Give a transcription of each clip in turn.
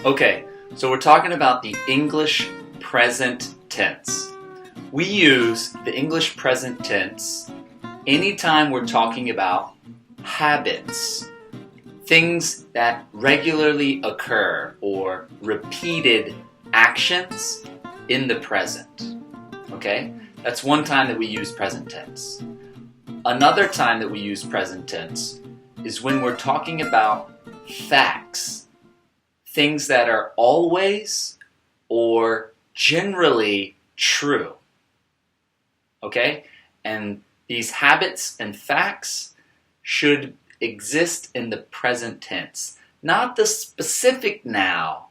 Okay, so we're talking about the English present tense. We use the English present tense anytime we're talking about habits, things that regularly occur or repeated actions in the present. Okay, that's one time that we use present tense. Another time that we use present tense is when we're talking about facts, things that are always or generally true. Okay? And these habits and facts should exist in the present tense. Not the specific now,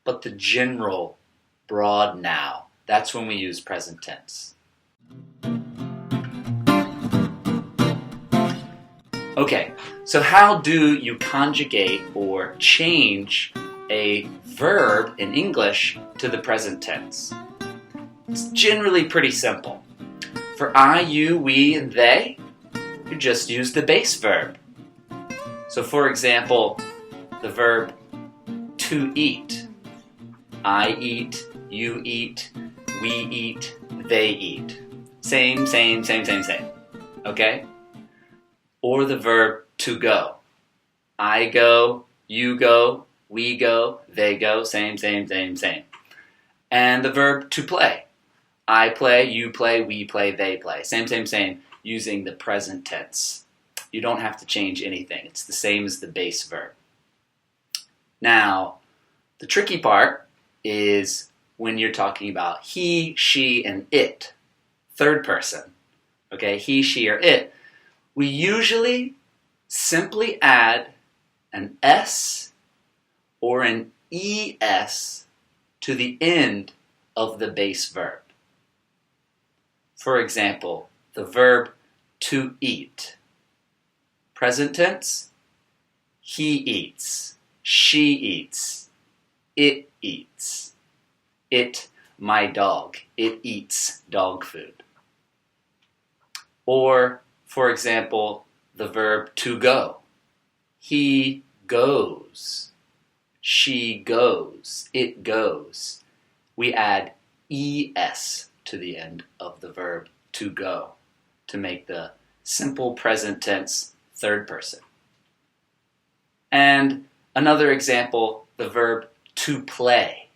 but the general, broad now. That's when we use present tense. Okay, so how do you conjugate or change a verb in English to the present tense? It's generally pretty simple. For I, you, we, and they, you just use the base verb. So for example, the verb to eat. I eat, you eat, we eat, they eat. Same. Okay? Or the verb to go. I go, you go, we go, they go, same. And the verb to play. I play, you play, we play, they play. Same, using the present tense. You don't have to change anything. It's the same as the base verb. Now, the tricky part is when you're talking about he, she, and it. Third person. Okay, he, she, or it. We usually simply add an S or an ES to the end of the base verb. For example, the verb to eat. Present tense, he eats, she eats, it eats. It, my dog, it eats dog food. Or, for example, the verb to go. He goes. She goes. It goes. We add ES to the end of the verb to go to make the simple present tense third person. And another example, the verb to play.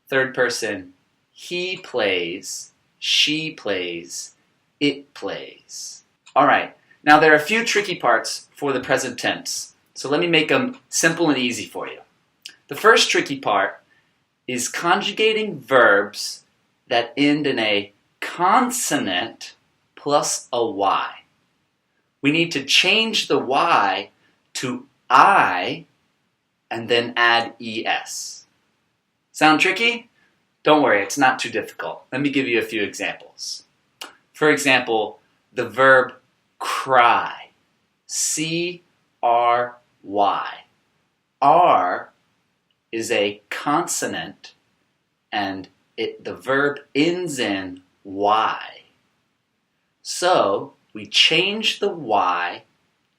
Third person, he plays, she plays, it plays. All right, now there are a few tricky parts for the present tense, so let me make them simple and easy for you. The first tricky part is conjugating verbs that end in a consonant plus a Y. We need to change the Y to I and then add ES. Sound tricky? Don't worry, it's not too difficult. Let me give you a few examples. For example, the verb cry, C-R-Y. R is a consonant and the verb ends in Y. So we change the Y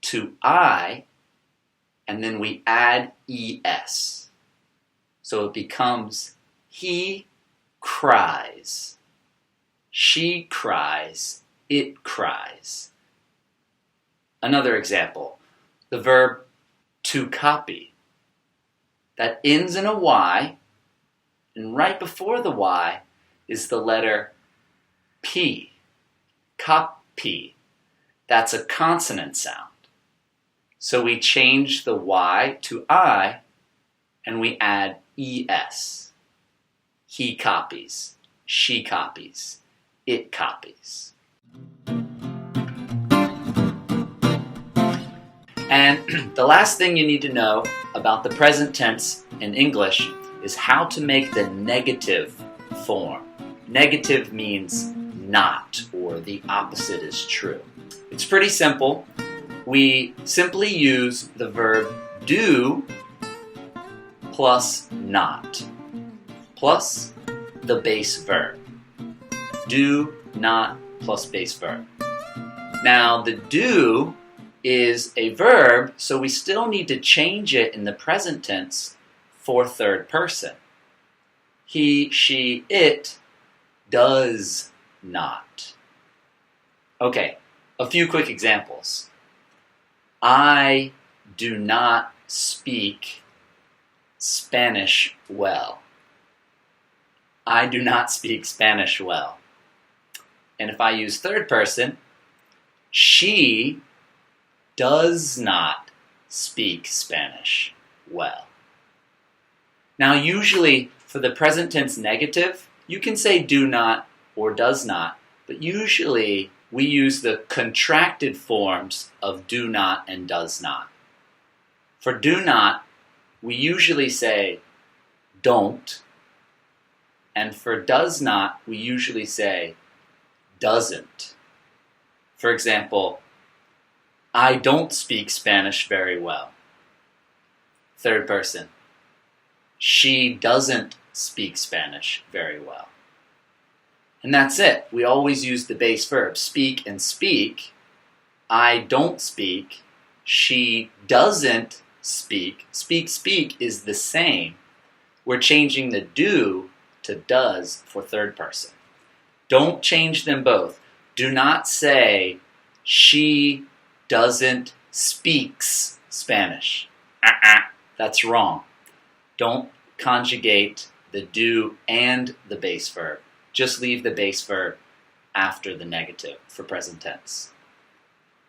to I and then we add ES. So it becomes he cries. She cries, it cries. Another example, the verb to copy. That ends in a Y, and right before the Y is the letter P. Copy. That's a consonant sound. So we change the Y to I, and we add ES. He copies. She copies. It copies. And the last thing you need to know about the present tense in English is how to make the negative form. Negative means not, or the opposite is true. It's pretty simple. We simply use the verb do plus not, plus the base verb. Do, not, plus base verb. Now, the do is a verb, so we still need to change it in the present tense for third person. He, she, it does not. Okay, a few quick examples. I do not speak Spanish well. I do not speak Spanish well. And if I use third person, she does not speak Spanish well. Now, usually for the present tense negative, you can say do not or does not, but usually we use the contracted forms of do not and does not. For do not, we usually say don't, and for does not, we usually say doesn't. For example, I don't speak Spanish very well. Third person, she doesn't speak Spanish very well. And that's it. We always use the base verb, speak and speak. I don't speak. She doesn't speak. Speak is the same. We're changing the do to does for third person. Don't change them both. Do not say she doesn't speaks Spanish. That's wrong. Don't conjugate the do and the base verb. Just leave the base verb after the negative for present tense.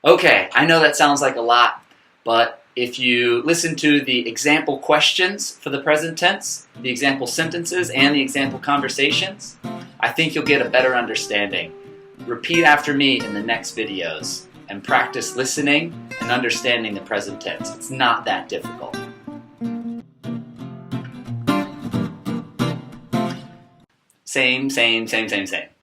Okay, I know that sounds like a lot, but if you listen to the example questions for the present tense, the example sentences, and the example conversations, I think you'll get a better understanding. Repeat after me in the next videos and practice listening and understanding the present tense. It's not that difficult. Same.